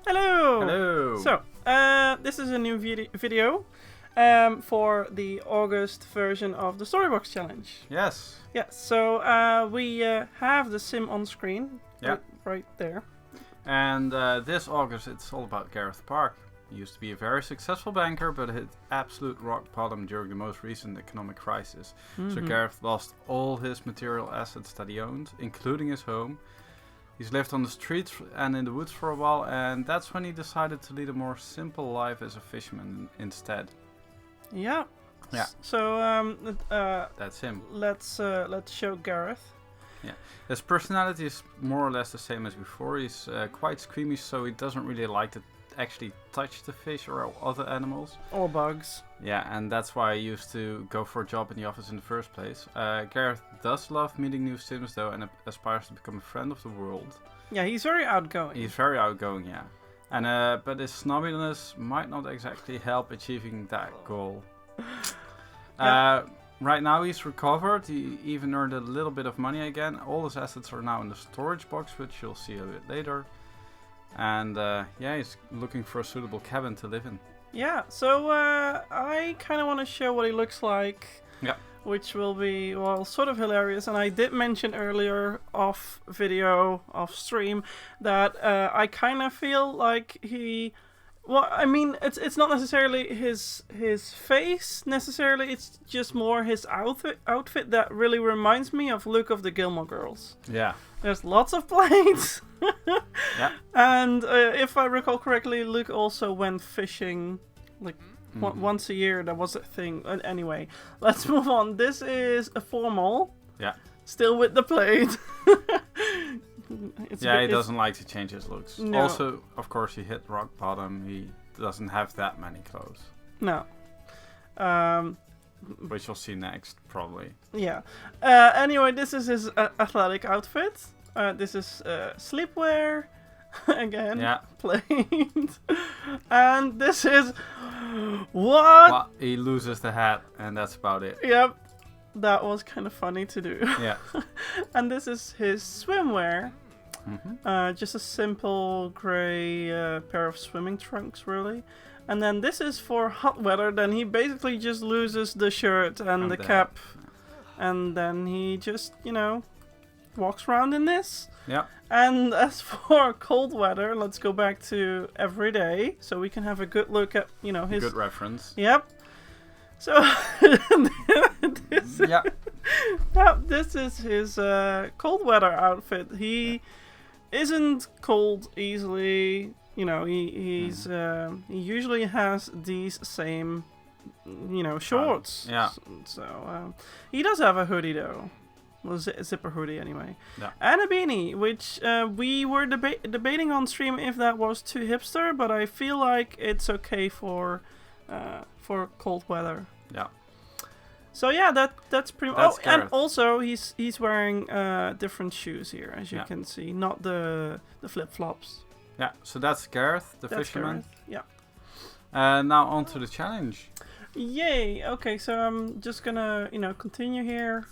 Hello! Hello! So, this is a new video for the August version of the Story Box Challenge. Yes. Yeah, so we have the sim on screen. Yeah. Right there. And this August it's all about Gareth Park. He used to be a very successful banker, but hit absolute rock bottom during the most recent economic crisis. So Gareth lost all his material assets that he owned, including his home. He's lived on the streets and in the woods for a while, and that's when he decided to lead a more simple life as a fisherman instead. Yeah. Yeah. So That's him. let's show Gareth. Yeah. His personality is more or less the same as before. He's quite squeamish, so he doesn't really like to actually touch the fish or other animals. Or bugs. Yeah, and that's why I used to go for a job in the office in the first place. Gareth does love meeting new Sims though, and aspires to become a friend of the world. Yeah, he's very outgoing. He's very outgoing, yeah. And but his snobbiness might not exactly help achieving that goal. Right now he's recovered. He even earned a little bit of money again. All his assets are now in the storage box, which you'll see a bit later. And yeah, he's looking for a suitable cabin to live in. Yeah, so I kind of want to show what he looks like. Yeah. Which will be, well, sort of hilarious. And I did mention earlier off stream, that I kind of feel like he... Well, I mean, it's not necessarily his face, necessarily. It's just more his outfit that really reminds me of Luke of the Gilmore Girls. Yeah. There's lots of planes. Yeah. And if I recall correctly, Luke also went fishing, like, once a year. That was a thing. Anyway, let's move on. This is a formal. Yeah. Still with the plate. He doesn't like to change his looks. No. Also, of course, he hit rock bottom. He doesn't have that many clothes. No. Which you'll see next, probably. Yeah. Anyway, this is his athletic outfit. This is sleepwear. Again. Yeah. Plain. And this is... What? Well, he loses the hat, and that's about it. Yep. That was kind of funny to do. Yeah. And this is his swimwear. Just a simple grey pair of swimming trunks, really. And then this is for hot weather. Then he basically just loses the shirt and the cap. And then he just, walks around in this. Yeah. And as for cold weather, let's go back to every day. So we can have a good look at, his... Good reference. Yep. So, this is his cold weather outfit. He isn't cold easily. He usually has these same, shorts. Yeah. So he does have a hoodie though. Well, zipper hoodie anyway. Yeah. And a beanie, which we were debating on stream if that was too hipster, but I feel like it's okay for cold weather. Yeah. So yeah, that's pretty. That's and Gareth. also he's wearing different shoes here, as you can see, not the flip flops. Yeah. So that's Gareth, the fisherman. Gareth. Yeah. Now on to the challenge. Yay! Okay, so I'm just gonna continue here.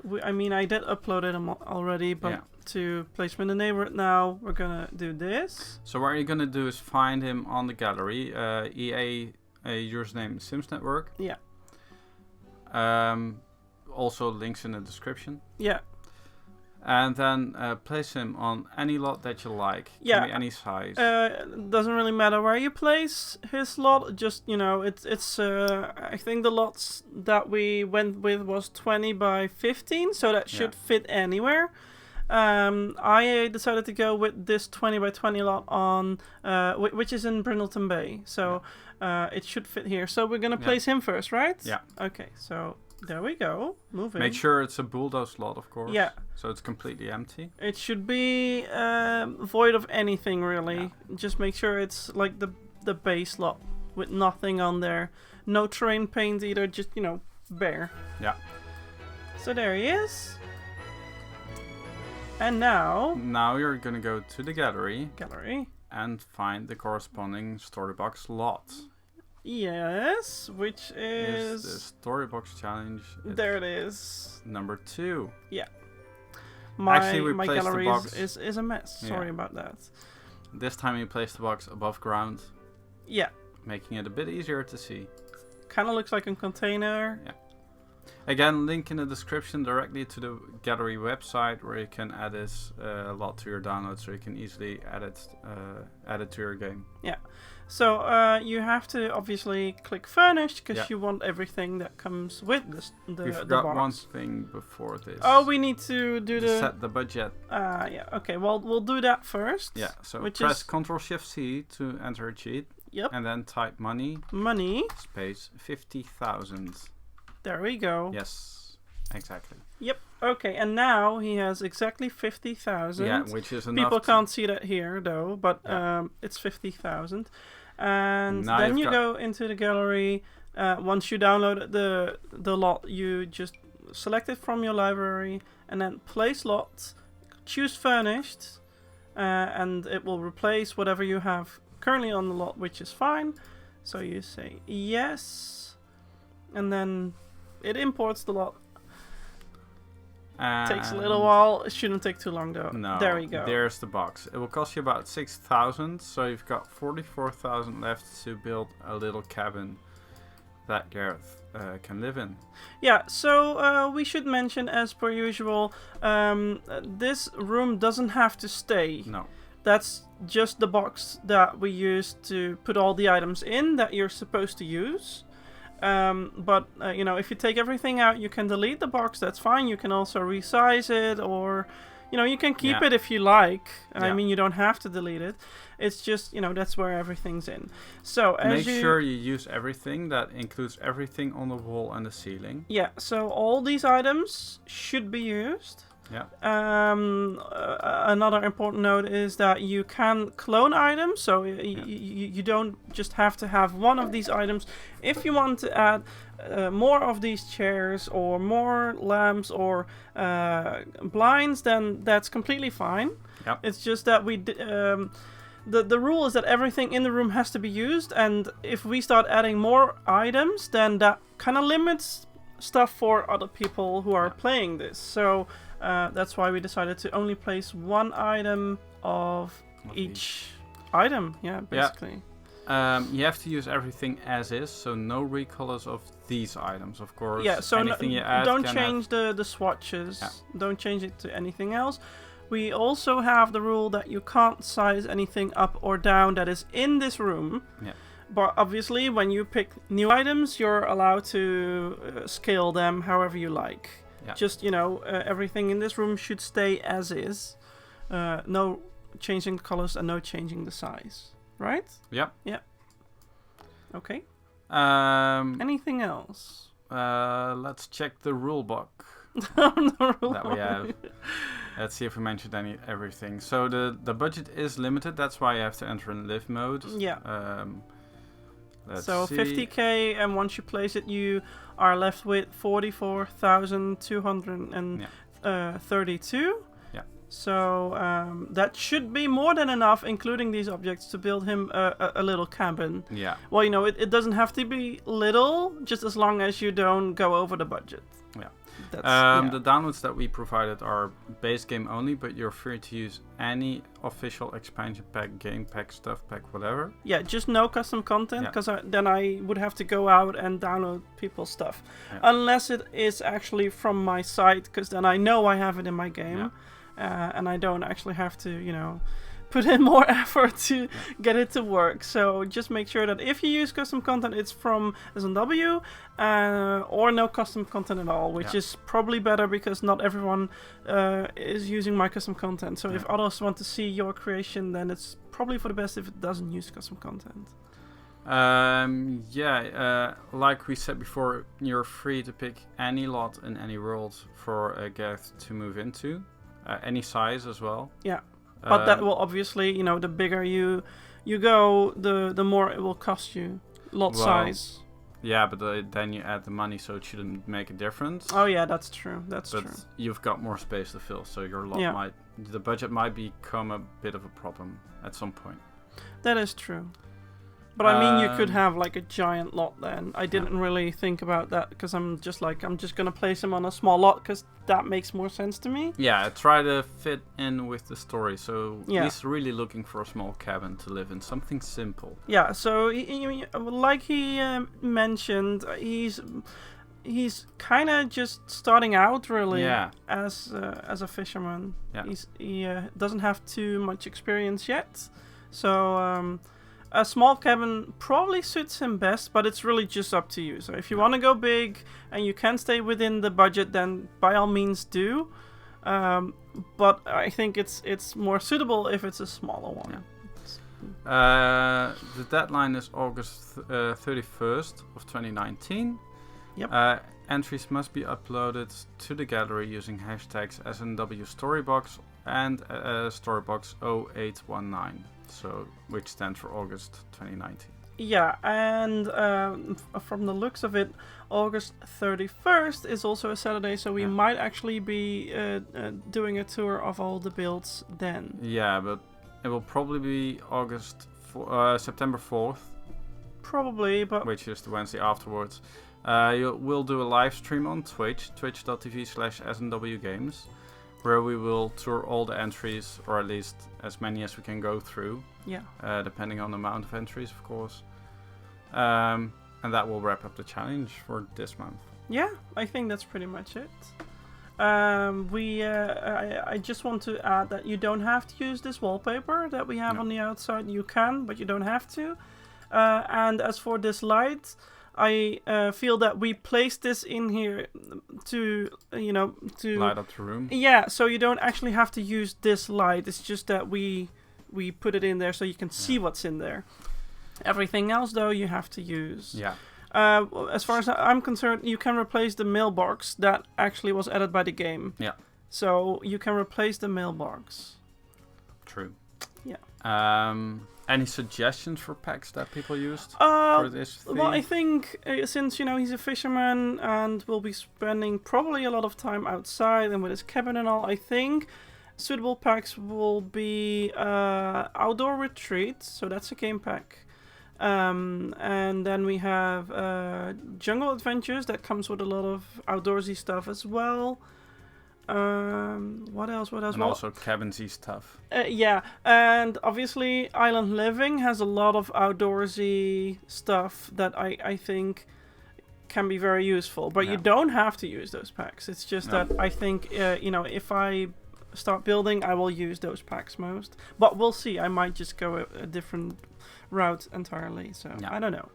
I did upload it already, but to Placement in the Neighborhood now, we're gonna do this. So what you're gonna do is find him on the gallery. EA username SimsNetwork. Yeah. Also links in the description. Yeah. And then place him on any lot that you like. Yeah. Can be any size. Doesn't really matter where you place his lot. Just it's. I think the lots that we went with was 20 by 15, so that should fit anywhere. I decided to go with this 20 by 20 lot on, which is in Brindleton Bay. So it should fit here. So we're gonna place him first, right? Yeah. Okay. So there we go. Moving. Make sure it's a bulldoze lot, of course. Yeah. So it's completely empty. It should be void of anything, really. Yeah. Just make sure it's like the base lot with nothing on there. No terrain paint either, just, bare. Yeah. So there he is. And now... Now you're going to go to the gallery. And find the corresponding Storybox lot. Yes, which is... the Storybox challenge. There it is. Number 2. Yeah. Actually, we my placed gallery the box. is a mess. Sorry about that. This time you place the box above ground. Yeah. Making it a bit easier to see. Kind of looks like a container. Yeah. Again, link in the description directly to the gallery website where you can add this lot to your download, so you can easily add it to your game. Yeah. So you have to obviously click furnish because you want everything that comes with the We forgot box. one thing before this. Oh, we need to do set the budget. Yeah. Okay. Well, we'll do that first. Yeah. So press Ctrl-Shift-C to enter a cheat. Yep. And then type money. Space 50,000. There we go. Yes. Exactly. Yep. Okay. And now he has exactly 50,000. Yeah, which is enough. People can't see that here though, but it's 50,000. And then you go into the gallery. Once you download the lot, you just select it from your library and then place lot, choose furnished, and it will replace whatever you have currently on the lot, which is fine. So you say yes, and then it imports the lot. Takes a little while. It shouldn't take too long though. No, there we go. There's the box. It will cost you about 6,000, so you've got 44,000 left to build a little cabin that Gareth can live in. Yeah, so we should mention, as per usual, this room doesn't have to stay. No. That's just the box that we use to put all the items in that you're supposed to use. But you know, if you take everything out, you can delete the box. That's fine. You can also resize it, or you know, you can keep it if you like. I mean, you don't have to delete it. It's just, you know, that's where everything's in. So make sure you use everything. That includes everything on the wall and the ceiling. Yeah. So all these items should be used. Yeah. Another important note is that you can clone items, so you don't just have to have one of these items. If you want to add more of these chairs or more lamps or blinds, then that's completely fine. Yep. It's just that the rule is that everything in the room has to be used, and if we start adding more items, then that kind of limits stuff for other people who are playing this. So that's why we decided to only place one item of each item. Yeah, basically. You have to use everything as is, so no recolors of these items, of course. Yeah, so anything you add don't change the swatches. Yeah. Don't change it to anything else. We also have the rule that you can't size anything up or down that is in this room. Yeah. But obviously, when you pick new items, you're allowed to scale them however you like. Yeah. Just, you know, everything in this room should stay as is. No changing the colors and no changing the size. Right? Yep. Yeah. Okay. Anything else? Let's check the rule book that we have. Let's see if we mentioned everything. So the budget is limited. That's why you have to enter in live mode. Yeah. Let's so see. 50k, and once you place it, you are left with 44,232. Yeah. So that should be more than enough, including these objects, to build him a little cabin. Yeah. Well, you know, it doesn't have to be little, just as long as you don't go over the budget. Yeah. The downloads that we provided are base game only, but you're free to use any official expansion pack, game pack, stuff pack, whatever. Yeah, just no custom content, because then I would have to go out and download people's stuff. Yeah. Unless it is actually from my site, because then I know I have it in my game, and I don't actually have to, you know, put in more effort to get it to work. So just make sure that if you use custom content, it's from SNW, or no custom content at all, which is probably better because not everyone is using my custom content. So if others want to see your creation, then it's probably for the best if it doesn't use custom content. Like we said before, you're free to pick any lot in any world for Gareth to move into, any size as well. Yeah. But that will obviously, you know, the bigger you go, the more it will cost you. Lot size. Yeah, but then you add the money, so it shouldn't make a difference. Oh yeah, that's true. But you've got more space to fill, so your lot the budget might become a bit of a problem at some point. That is true. But I mean, you could have like a giant lot then. I didn't really think about that because I'm just gonna place him on a small lot because that makes more sense to me. Yeah, try to fit in with the story. So Yeah. he's really looking for a small cabin to live in, something simple. Yeah, so like he mentioned, he's kind of just starting out really as a fisherman. Yeah. He doesn't have too much experience yet, so a small cabin probably suits him best. But it's really just up to you. So if you want to go big and you can stay within the budget, then by all means do. But I think it's more suitable if it's a smaller one. Yeah. The deadline is August 31st of 2019. Yep. Entries must be uploaded to the gallery using hashtags SNW Story Box and Storybox 0819, so which stands for August 2019. Yeah, and from the looks of it, August 31st is also a Saturday, so we might actually be doing a tour of all the builds then. Yeah, but it will probably be September 4th. Probably, but which is the Wednesday afterwards. We'll do a live stream on Twitch, twitch.tv/SNWGames, where we will tour all the entries, or at least as many as we can go through. Yeah. Depending on the amount of entries, of course. And that will wrap up the challenge for this month. Yeah, I think that's pretty much it. I just want to add that you don't have to use this wallpaper that we have on the outside. You can, but you don't have to. And as for this light, I feel that we placed this in here to light up the room. Yeah, so you don't actually have to use this light. It's just that we put it in there so you can see what's in there. Everything else, though, you have to use. Yeah. As far as I'm concerned, you can replace the mailbox that actually was added by the game. Yeah. So you can replace the mailbox. True. Yeah. Any suggestions for packs that people used for this theme? Well, I think since he's a fisherman and will be spending probably a lot of time outside and with his cabin and all, I think suitable packs will be Outdoor Retreat. So that's a game pack. And then we have Jungle Adventures that comes with a lot of outdoorsy stuff as well. What else? And also cabin-y stuff. Yeah, and obviously Island Living has a lot of outdoorsy stuff that I think can be very useful. But you don't have to use those packs. It's just that I think if I start building, I will use those packs most. But we'll see. I might just go a different route entirely. So I don't know.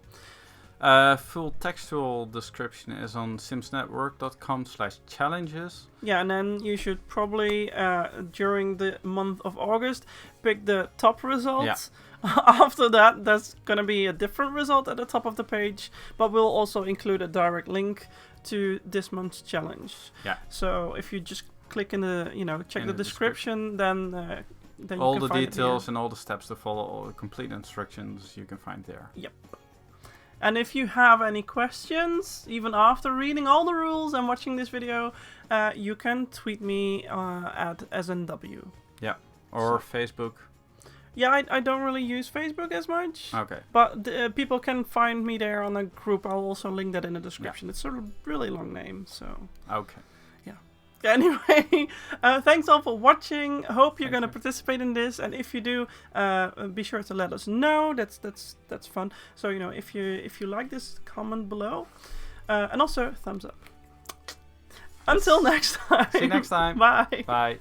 Full textual description is on SimsNetwork.com/challenges. Yeah, and then you should probably, during the month of August, pick the top results. Yeah. After that, there's going to be a different result at the top of the page, but we'll also include a direct link to this month's challenge. Yeah. So if you just click in the, check the description, then all you can the find details and all the steps to follow, all the complete instructions you can find there. Yep. And if you have any questions, even after reading all the rules and watching this video, you can tweet me at SNW. Yeah, or Facebook. Yeah, I don't really use Facebook as much. Okay. But people can find me there on a group. I'll also link that in the description. Yeah. It's a really long name, so... Okay. Anyway, thanks all for watching. Hope you're going to participate in this, and if you do, be sure to let us know. That's fun. So if you like this, comment below, and also thumbs up. Until next time. See you next time. Bye. Bye.